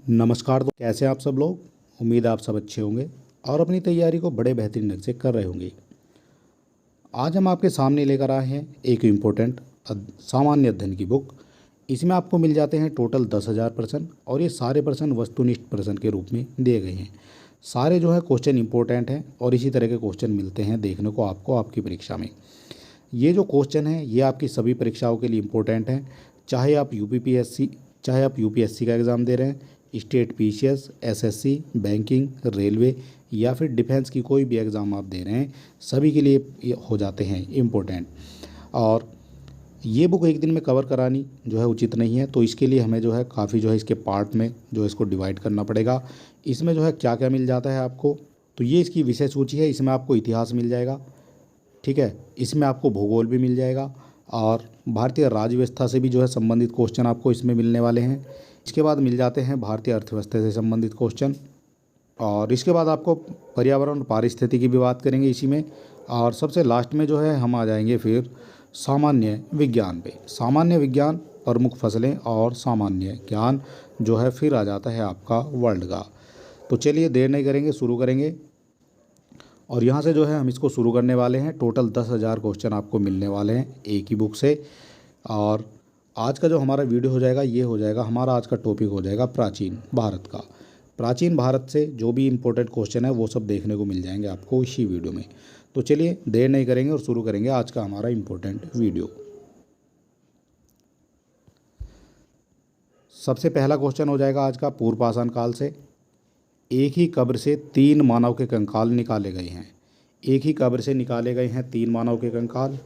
नमस्कार। तो कैसे हैं आप सब लोग। उम्मीद है आप सब अच्छे होंगे और अपनी तैयारी को बड़े बेहतरीन ढंग से कर रहे होंगे। आज हम आपके सामने लेकर आए हैं एक इम्पोर्टेंट सामान्य अध्ययन की बुक। इसमें आपको मिल जाते हैं टोटल 10,000 प्रश्न और ये सारे प्रश्न वस्तुनिष्ठ प्रश्न के रूप में दिए गए हैं। सारे जो है क्वेश्चन इंपॉर्टेंट हैं और इसी तरह के क्वेश्चन मिलते हैं देखने को आपको आपकी परीक्षा में। ये जो क्वेश्चन है ये आपकी सभी परीक्षाओं के लिए इम्पोर्टेंट हैं। चाहे आप यूपीएससी का एग्ज़ाम दे रहे हैं, state PCS, SSC, banking, railway या फिर डिफेंस की कोई भी एग्ज़ाम आप दे रहे हैं, सभी के लिए ये हो जाते हैं इम्पोर्टेंट। और ये बुक एक दिन में कवर करानी जो है उचित नहीं है, तो इसके लिए हमें जो है काफ़ी जो है इसके पार्ट में जो है इसको डिवाइड करना पड़ेगा। इसमें जो है क्या क्या मिल जाता है आपको, तो ये इसकी विषय सूची है। इसमें आपको इतिहास मिल जाएगा, ठीक है। इसमें आपको भूगोल भी मिल जाएगा और भारतीय राज्य व्यवस्था से भी जो है संबंधित क्वेश्चन आपको इसमें मिलने वाले हैं। इसके बाद मिल जाते हैं भारतीय अर्थव्यवस्था से संबंधित क्वेश्चन और इसके बाद आपको पर्यावरण और पारिस्थितिकी की भी बात करेंगे इसी में। और सबसे लास्ट में जो है हम आ जाएंगे फिर सामान्य विज्ञान पे। सामान्य विज्ञान, प्रमुख फसलें और सामान्य ज्ञान जो है फिर आ जाता है आपका वर्ल्ड का। तो चलिए देर नहीं करेंगे, शुरू करेंगे। और यहाँ से जो है हम इसको शुरू करने वाले हैं। टोटल 10,000 क्वेश्चन आपको मिलने वाले हैं एक ही बुक से। और आज का जो हमारा वीडियो हो जाएगा ये हो जाएगा, हमारा आज का टॉपिक हो जाएगा प्राचीन भारत का। प्राचीन भारत से जो भी इम्पोर्टेंट क्वेश्चन है वो सब देखने को मिल जाएंगे आपको इसी वीडियो में। तो चलिए देर नहीं करेंगे और शुरू करेंगे आज का हमारा इम्पोर्टेंट वीडियो। सबसे पहला क्वेश्चन हो जाएगा आज का, पूर्व पाषाण काल से एक ही कब्र से 3 मानव के कंकाल निकाले गए हैं। एक ही कब्र से निकाले गए हैं 3 मानव के कंकाल।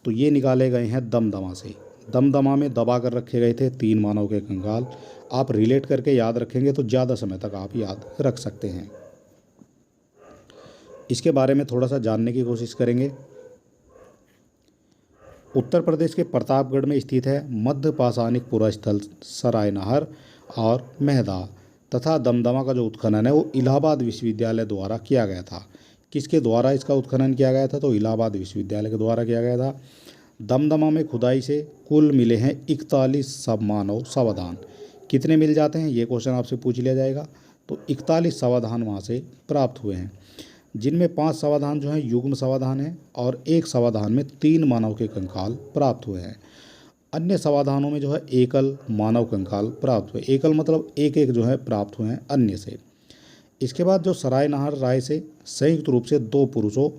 तो ये निकाले गए हैं दमदमा से। दमदमा में दबा कर रखे गए थे 3 मानव के कंकाल। आप रिलेट करके याद रखेंगे तो ज़्यादा समय तक आप याद रख सकते हैं। इसके बारे में थोड़ा सा जानने की कोशिश करेंगे। उत्तर प्रदेश के प्रतापगढ़ में स्थित है मध्य पाषाणिक पुरास्थल सरायनहर और मेहदा तथा दमदमा का जो उत्खनन है वो इलाहाबाद विश्वविद्यालय द्वारा किया गया था। किसके द्वारा इसका उत्खनन किया गया था, तो इलाहाबाद विश्वविद्यालय के द्वारा किया गया था। दमदमा में खुदाई से कुल मिले हैं 41 सबमानव समाधान। कितने मिल जाते हैं ये क्वेश्चन आपसे पूछ लिया जाएगा। तो 41 समाधान वहाँ से प्राप्त हुए हैं, जिनमें 5 समाधान जो हैं युग्म समाधान हैं और एक समाधान में 3 मानव के कंकाल प्राप्त हुए हैं। अन्य समाधानों में जो है एकल मानव कंकाल प्राप्त हुए। एकल मतलब एक एक जो है प्राप्त हुए हैं अन्य से। इसके बाद जो सरायनहर राय से संयुक्त रूप से 2 पुरुषों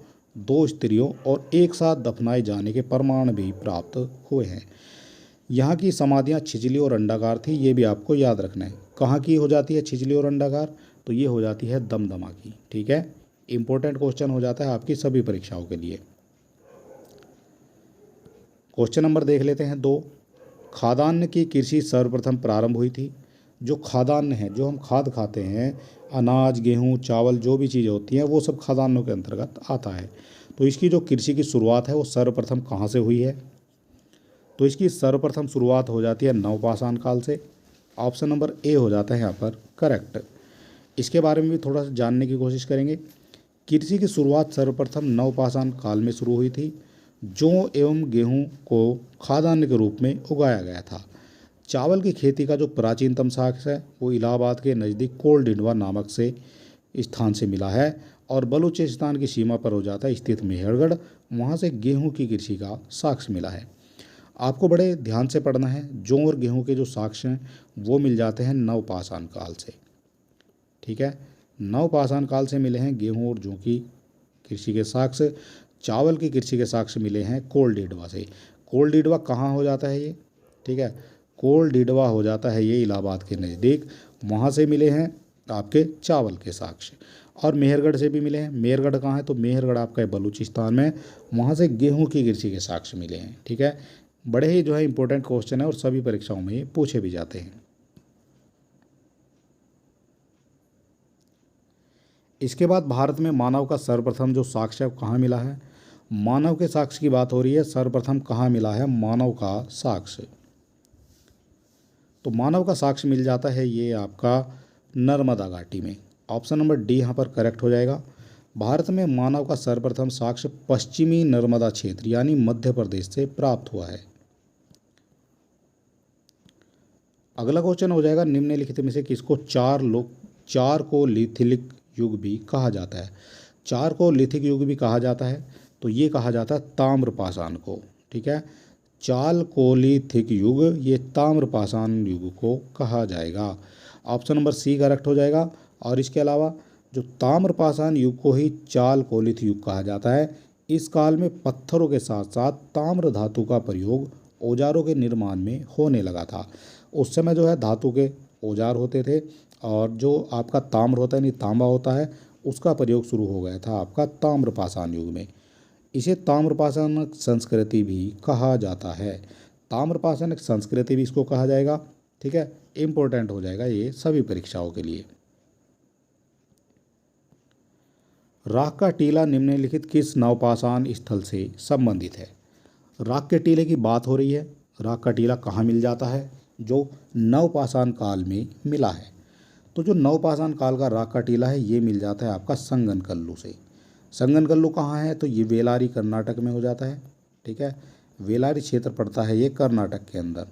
2 स्त्रियों और एक साथ दफनाए जाने के प्रमाण भी प्राप्त हुए हैं। यहाँ की समाधियाँ छिछली और अंडाकार थी, ये भी आपको याद रखना है। कहाँ की हो जाती है छिछली और अंडाकार, तो ये हो जाती है दमदमा की, ठीक है। इंपॉर्टेंट क्वेश्चन हो जाता है आपकी सभी परीक्षाओं के लिए। क्वेश्चन नंबर देख लेते हैं 2। खाद्यान्न की कृषि सर्वप्रथम प्रारंभ हुई थी। जो खाद्यान्न है, जो हम खाद खाते हैं, अनाज, गेहूँ, चावल, जो भी चीज़ें होती हैं वो सब खाद्यान्नों के अंतर्गत आता है। तो इसकी जो कृषि की शुरुआत है वो सर्वप्रथम कहाँ से हुई है, तो इसकी सर्वप्रथम शुरुआत हो जाती है नवपाषाण काल से। ऑप्शन नंबर ए हो जाता है यहाँ पर करेक्ट। इसके बारे में भी थोड़ा सा जानने की कोशिश करेंगे। कृषि की शुरुआत सर्वप्रथम नवपाषाण काल में शुरू हुई थी। जौ एवं गेहूं को खाद्यान्न के रूप में उगाया गया था। चावल की खेती का जो प्राचीनतम साक्ष्य है वो इलाहाबाद के नज़दीक कोलडिंडवा नामक से स्थान से मिला है और बलूचिस्तान की सीमा पर हो जाता है स्थित मेहरगढ़, वहाँ से गेहूं की कृषि का साक्ष्य मिला है। आपको बड़े ध्यान से पढ़ना है। जौ और गेहूं के जो साक्ष्य हैं वो मिल जाते हैं नवपाषाण काल से, ठीक है। नवपाषाण काल से मिले हैं गेहूं और जौ की कृषि के साक्ष्य। चावल की कृषि के साक्ष्य मिले हैं कोलडिडवा से। कोलडिडवा कहाँ हो जाता है ये, ठीक है। कोलडिडवा हो जाता है ये इलाहाबाद के नज़दीक, वहाँ से मिले हैं आपके चावल के साक्ष्य। और मेहरगढ़ से भी मिले हैं। मेहरगढ़ कहाँ है, तो मेहरगढ़ आपका बलूचिस्तान में, वहाँ से गेहूं की कृषि के साक्ष्य मिले हैं, ठीक है। बड़े ही जो है इंपॉर्टेंट क्वेश्चन है और सभी परीक्षाओं में ये पूछे भी जाते हैं। इसके बाद भारत में मानव का सर्वप्रथम जो साक्ष्य कहाँ मिला है, मानव के साक्ष्य की बात हो रही है। सर्वप्रथम कहाँ मिला है मानव का साक्ष्य, तो मानव का साक्ष्य मिल जाता है ये आपका नर्मदा घाटी में। ऑप्शन नंबर डी यहाँ पर करेक्ट हो जाएगा। भारत में मानव का सर्वप्रथम साक्ष्य पश्चिमी नर्मदा क्षेत्र यानी मध्य प्रदेश से प्राप्त हुआ है। अगला क्वेश्चन हो जाएगा, निम्नलिखित में से किसको चार को लिथिक युग भी कहा जाता है। चार को लिथिक युग भी कहा जाता है, तो ये कहा जाता है ताम्रपाषाण को। ठीक है, चालकोलिथिक युग ये ताम्रपाषाण युग को कहा जाएगा। ऑप्शन नंबर सी करेक्ट हो जाएगा। और इसके अलावा जो ताम्रपाषाण युग को ही चालकोलिथ युग कहा जाता है, इस काल में पत्थरों के साथ साथ ताम्र धातु का प्रयोग औजारों के निर्माण में होने लगा था। उस समय जो है धातु के औजार होते थे, और जो आपका ताम्र होता है नहीं तांबा होता है, उसका प्रयोग शुरू हो गया था आपका ताम्रपाषाण युग में। इसे ताम्रपाषाण संस्कृति भी कहा जाता है। ताम्रपाषाण संस्कृति भी इसको कहा जाएगा। ठीक है, इम्पोर्टेंट हो जाएगा ये सभी परीक्षाओं के लिए। राख का टीला निम्नलिखित किस नवपाषाण स्थल से संबंधित है। राख के टीले की बात हो रही है। राख का टीला कहाँ मिल जाता है, जो नवपाषाण काल में मिला है। तो जो नवपाषाण काल का राख का टीला है ये मिल जाता है आपका संगनकल्लू से। संगनकल्लू कहाँ है, तो ये वेलारी कर्नाटक में हो जाता है। ठीक है, वेलारी क्षेत्र पड़ता है ये कर्नाटक के अंदर।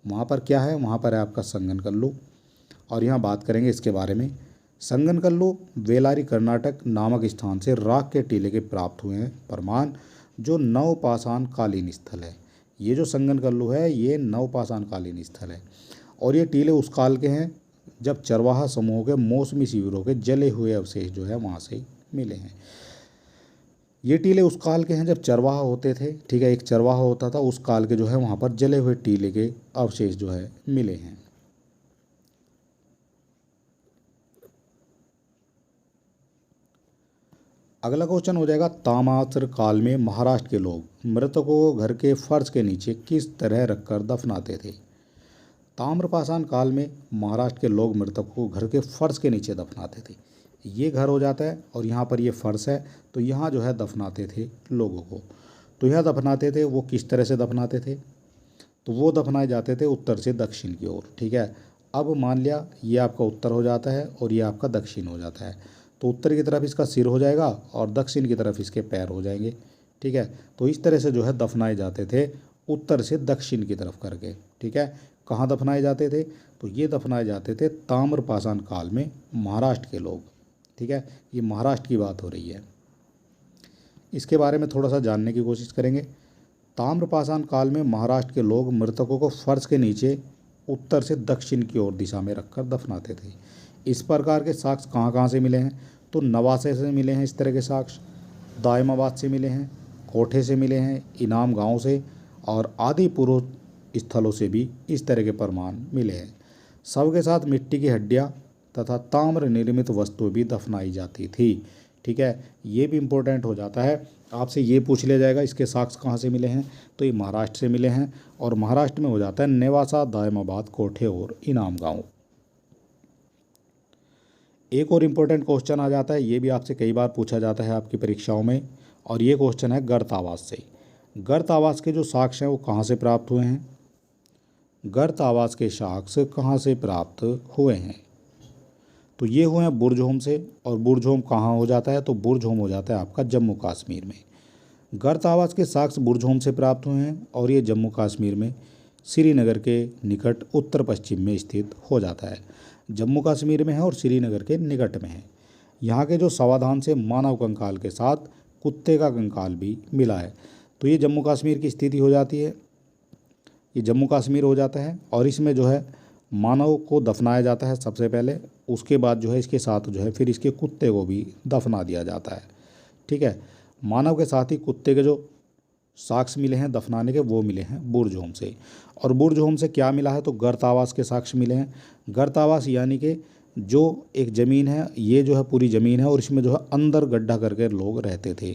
वहाँ पर क्या है, वहाँ पर है आपका संगनकल्लू। और यहाँ बात करेंगे इसके बारे में। संगनकल्लू वेलारी कर्नाटक नामक स्थान से राख के टीले के प्राप्त हुए हैं प्रमाण, जो नवपाषाण कालीन स्थल है। ये जो संगनकल्लू है ये नवपाषाण कालीन स्थल है। और ये टीले उस काल के हैं जब चरवाहा समूह के मौसमी शिविरों के जले हुए अवशेष जो है वहाँ से मिले हैं। ये टीले उस काल के हैं जब चरवाहा होते थे। ठीक है, एक चरवाहा होता था, उस काल के जो है वहाँ पर जले हुए टीले के अवशेष जो है मिले हैं। अगला क्वेश्चन हो जाएगा, ताम्र काल में महाराष्ट्र के लोग मृतकों को घर के फर्श के नीचे किस तरह रखकर दफनाते थे। ताम्रपाषाण काल में महाराष्ट्र के लोग मृतकों को घर के फर्श के नीचे दफनाते थे। ये घर हो जाता है और यहाँ पर ये फर्श है, तो यहाँ जो है दफनाते थे लोगों को। तो यहाँ दफनाते थे, वो किस तरह से दफनाते थे, तो वो दफनाए जाते थे उत्तर से दक्षिण की ओर। ठीक है, अब मान लिया ये आपका उत्तर हो जाता है और ये आपका दक्षिण हो जाता है, तो उत्तर की तरफ इसका सिर हो जाएगा और दक्षिण की तरफ इसके पैर हो जाएंगे। ठीक है, तो इस तरह से जो है दफनाए जाते थे उत्तर से दक्षिण की तरफ करके। ठीक है, कहाँ दफनाए जाते थे, तो ये दफनाए जाते थे ताम्रपाषाण काल में महाराष्ट्र के लोग। ठीक है, ये महाराष्ट्र की बात हो रही है। इसके बारे में थोड़ा सा जानने की कोशिश करेंगे। ताम्रपाषाण काल में महाराष्ट्र के लोग मृतकों को फर्श के नीचे उत्तर से दक्षिण की ओर दिशा में रखकर दफनाते थे। इस प्रकार के साक्ष्य कहाँ कहाँ से मिले हैं, तो नवासे से मिले हैं इस तरह के साक्ष्य, दायमाबाद से मिले हैं, कोठे से मिले हैं, इनाम गांव से, और आदि पूर्व स्थलों से भी इस तरह के प्रमाण मिले हैं। सबके साथ मिट्टी की हड्डियाँ तथा ताम्र निर्मित वस्तु भी दफनाई जाती थी। ठीक है, ये भी इम्पोर्टेंट हो जाता है, आपसे ये पूछ लिया जाएगा इसके साक्ष्य कहाँ से मिले हैं, तो ये महाराष्ट्र से मिले हैं। और महाराष्ट्र में हो जाता है नेवासा, दायमाबाद, कोठे और इनाम गांव। एक और इम्पोर्टेंट क्वेश्चन आ जाता है, ये भी आपसे कई बार पूछा जाता है आपकी परीक्षाओं में, और ये क्वेश्चन है गर्त आवास से। गर्त आवास के जो साक्ष्य हैं वो कहाँ से प्राप्त हुए हैं। गर्त आवास के साक्ष्य कहाँ से प्राप्त हुए हैं, तो ये हुए हैं बुरजहोम से। और बुरजहोम कहाँ हो जाता है, तो बुरजहोम हो जाता है आपका जम्मू कश्मीर में। गर्त आवास के साक्ष्य बुरजहोम से प्राप्त हुए हैं और ये जम्मू कश्मीर में श्रीनगर के निकट उत्तर पश्चिम में स्थित हो जाता है। जम्मू कश्मीर में है और श्रीनगर के निकट में है। यहाँ के जो समाधान से मानव कंकाल के साथ कुत्ते का कंकाल भी मिला है। तो ये जम्मू कश्मीर की स्थिति हो जाती है, ये जम्मू कश्मीर हो जाता है। और इसमें जो है मानव को दफनाया जाता है सबसे पहले, उसके बाद जो है इसके साथ जो है फिर इसके कुत्ते को भी दफना दिया जाता है। ठीक है, मानव के साथ ही कुत्ते के जो साक्ष्य मिले हैं दफनाने के वो मिले हैं बुरजहोम से। और बुरजहोम से क्या मिला है, तो गर्त आवास के साक्ष्य मिले हैं। गर्त आवास यानी कि जो एक ज़मीन है, ये जो है पूरी ज़मीन है और इसमें जो है अंदर गड्ढा करके लोग रहते थे।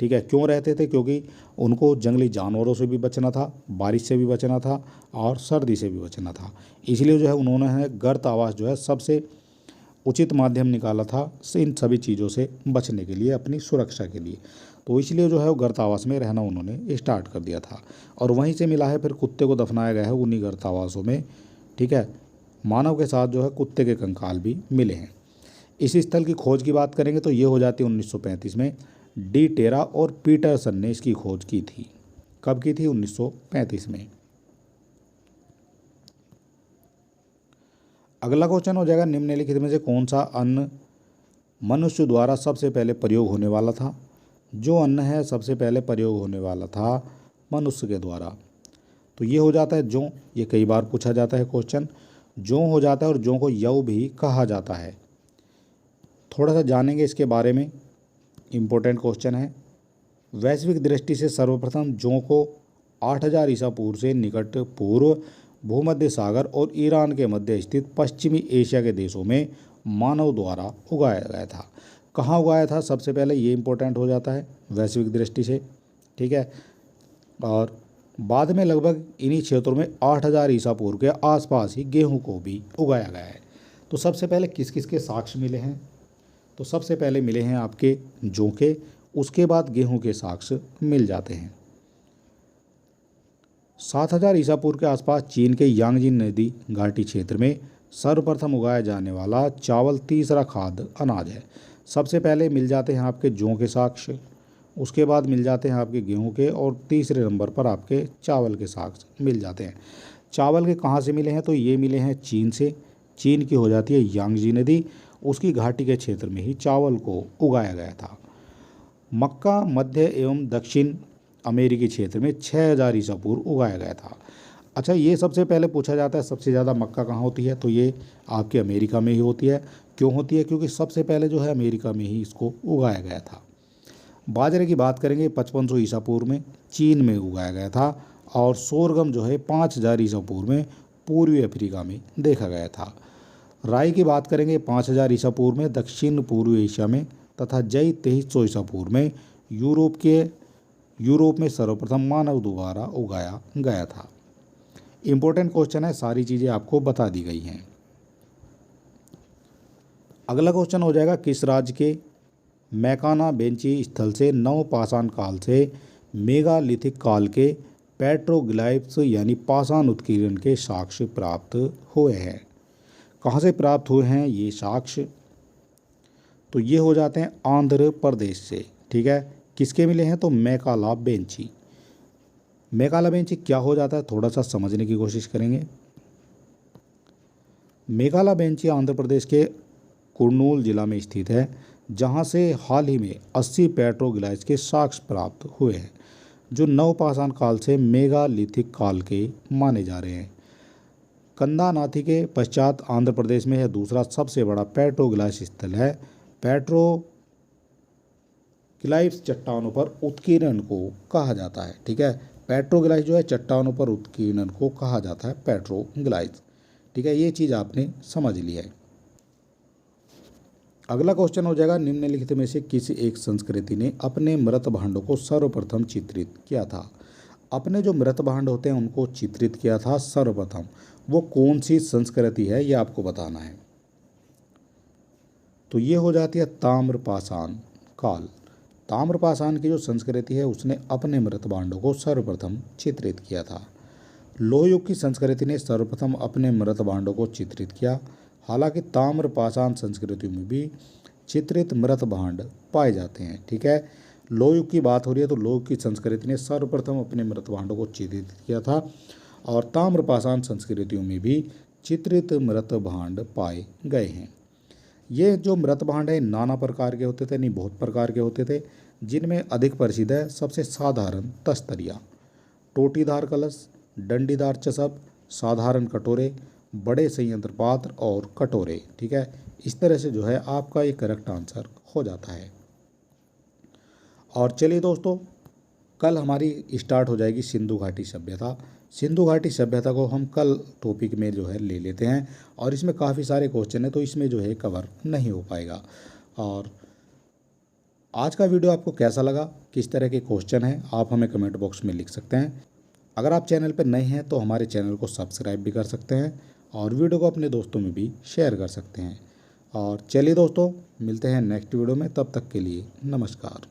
ठीक है, क्यों रहते थे, क्योंकि उनको जंगली जानवरों से भी बचना था, बारिश से भी बचना था और सर्दी से भी बचना था। इसलिए जो है उन्होंने गर्त आवास जो है सबसे उचित माध्यम निकाला था इन सभी चीज़ों से बचने के लिए, अपनी सुरक्षा के लिए। तो इसलिए जो है वो गर्त आवास में रहना उन्होंने स्टार्ट कर दिया था और वहीं से मिला है फिर कुत्ते को दफनाया गया है उन्हीं गर्त आवासों में। ठीक है, मानव के साथ जो है कुत्ते के कंकाल भी मिले हैं। इस स्थल की खोज की बात करेंगे तो ये हो जाती है 1935 में। डी टेरा और पीटरसन ने इसकी खोज की थी। कब की थी, 1935 में। अगला क्वेश्चन हो जाएगा, निम्नलिखित में से कौन सा अन्न मनुष्य द्वारा सबसे पहले प्रयोग होने वाला था। जो अन्न है सबसे पहले प्रयोग होने वाला था मनुष्य के द्वारा, तो ये हो जाता है जौ। ये कई बार पूछा जाता है क्वेश्चन, जौ हो जाता है और जौ को यव भी कहा जाता है। थोड़ा सा जानेंगे इसके बारे में, इम्पोर्टेंट क्वेश्चन है। वैश्विक दृष्टि से सर्वप्रथम जौ को 8000 ईसा पूर्व से निकट पूर्व भूमध्य सागर और ईरान के मध्य स्थित पश्चिमी एशिया के देशों में मानव द्वारा उगाया गया था। कहाँ उगाया था सबसे पहले, ये इम्पोर्टेंट हो जाता है वैश्विक दृष्टि से, ठीक है। और बाद में लगभग इन्हीं क्षेत्रों में 8000 ईसा पूर्व के आसपास ही गेहूं को भी उगाया गया है। तो सबसे पहले किस किस के साक्ष्य मिले हैं, तो सबसे पहले मिले हैं आपके जौ के, उसके बाद गेहूं के साक्ष्य मिल जाते हैं। 7000 ईसा पूर्व के आसपास चीन के यांगजी नदी घाटी क्षेत्र में सर्वप्रथम उगाया जाने वाला चावल तीसरा खाद्य अनाज है। सबसे पहले मिल जाते हैं आपके जौ के साक्ष्य, उसके बाद मिल जाते हैं आपके गेहूं के, और तीसरे नंबर पर आपके चावल के साक्ष्य मिल जाते हैं। चावल के कहाँ से मिले हैं, तो ये मिले हैं चीन से। चीन की हो जाती है यांगजी नदी, उसकी घाटी के क्षेत्र में ही चावल को उगाया गया था। मक्का मध्य एवं दक्षिण अमेरिकी क्षेत्र में 6000 ईसा पूर्व उगाया गया था। अच्छा, ये सबसे पहले पूछा जाता है सबसे ज़्यादा मक्का कहाँ होती है, तो ये आपके अमेरिका में ही होती है। क्यों होती है, क्योंकि सबसे पहले जो है अमेरिका में ही इसको उगाया गया था। बाजरे की बात करेंगे 5500 ईसा पूर्व में चीन में उगाया गया था, और सोरगम जो है 5000 ईसा पूर्व में पूर्वी अफ्रीका में देखा गया था। राई की बात करेंगे 5000 ईसा पूर्व में दक्षिण पूर्वी एशिया में, तथा जई 2300 ईसा पूर्व में यूरोप में सर्वप्रथम मानव द्वारा उगाया गया था। इम्पोर्टेंट क्वेश्चन है, सारी चीज़ें आपको बता दी गई हैं। अगला क्वेश्चन हो जाएगा, किस राज्य के मैकाना बेंची स्थल से नवपाषाण काल से मेगालिथिक काल के पेट्रोग्लाइफ्स यानी पाषाण उत्कीर्णन के साक्ष्य प्राप्त हुए हैं। कहाँ से प्राप्त हुए हैं ये साक्ष्य, तो ये हो जाते हैं आंध्र प्रदेश से, ठीक है। किसके मिले हैं, तो मैकाला बेंची। मैकाला बेंची क्या हो जाता है, थोड़ा सा समझने की कोशिश करेंगे। मैकाला बेंची आंध्र प्रदेश के कुर्नूल जिला में स्थित है, जहां से हाल ही में 80 पेट्रोग्लाइफ्स के साक्ष्य प्राप्त हुए हैं, जो नवपाषाण काल से मेगालिथिक काल के माने जा रहे हैं। कंदानाथी के पश्चात आंध्र प्रदेश में यह दूसरा सबसे बड़ा पेट्रोग्लाइफ स्थल है। पेट्रोग्लाइफ्स चट्टानों पर उत्कीर्णन को कहा जाता है, ठीक है। पेट्रोग्लाइफ जो है चट्टानों पर उत्कीर्णन को कहा जाता है पेट्रोग्लाइफ, ठीक है। ये चीज़ आपने समझ ली है। अगला क्वेश्चन हो जाएगा, निम्नलिखित में से किसी एक संस्कृति ने अपने मृत भांडों को सर्वप्रथम चित्रित किया था। अपने जो मृत भांड होते हैं उनको चित्रित किया था सर्वप्रथम, वो कौन सी संस्कृति है ये आपको बताना है। तो ये हो जाती है ताम्रपाषाण काल। ताम्रपाषाण की जो संस्कृति है उसने अपने मृत भांडों को सर्वप्रथम चित्रित किया था। लोह युग की संस्कृति ने सर्वप्रथम अपने मृत भांडों को चित्रित किया। हालांकि ताम्रपाषाण संस्कृतियों में भी चित्रित मृत भांड पाए जाते हैं, ठीक है। लोह युग की बात हो रही है तो लोह की संस्कृति ने सर्वप्रथम अपने मृत भांडों को चित्रित किया था, और ताम्रपाषाण संस्कृतियों में भी चित्रित मृत भांड पाए गए हैं। ये जो मृत भांड है नाना प्रकार के होते थे, नहीं बहुत प्रकार के होते थे, जिनमें अधिक प्रसिद्ध है सबसे साधारण तस्तरिया, टोटीदार कलश, डंडीदार चषक, साधारण कटोरे, बड़े संयंत्र पात्र और कटोरे, ठीक है। इस तरह से जो है आपका ये करेक्ट आंसर हो जाता है। और चलिए दोस्तों, कल हमारी स्टार्ट हो जाएगी सिंधु घाटी सभ्यता। सिंधु घाटी सभ्यता को हम कल टॉपिक में जो है ले लेते हैं, और इसमें काफ़ी सारे क्वेश्चन हैं तो इसमें जो है कवर नहीं हो पाएगा। और आज का वीडियो आपको कैसा लगा, किस तरह के क्वेश्चन हैं, आप हमें कमेंट बॉक्स में लिख सकते हैं। अगर आप चैनल पर नए हैं तो हमारे चैनल को सब्सक्राइब भी कर सकते हैं, और वीडियो को अपने दोस्तों में भी शेयर कर सकते हैं। और चलिए दोस्तों, मिलते हैं नेक्स्ट वीडियो में, तब तक के लिए नमस्कार।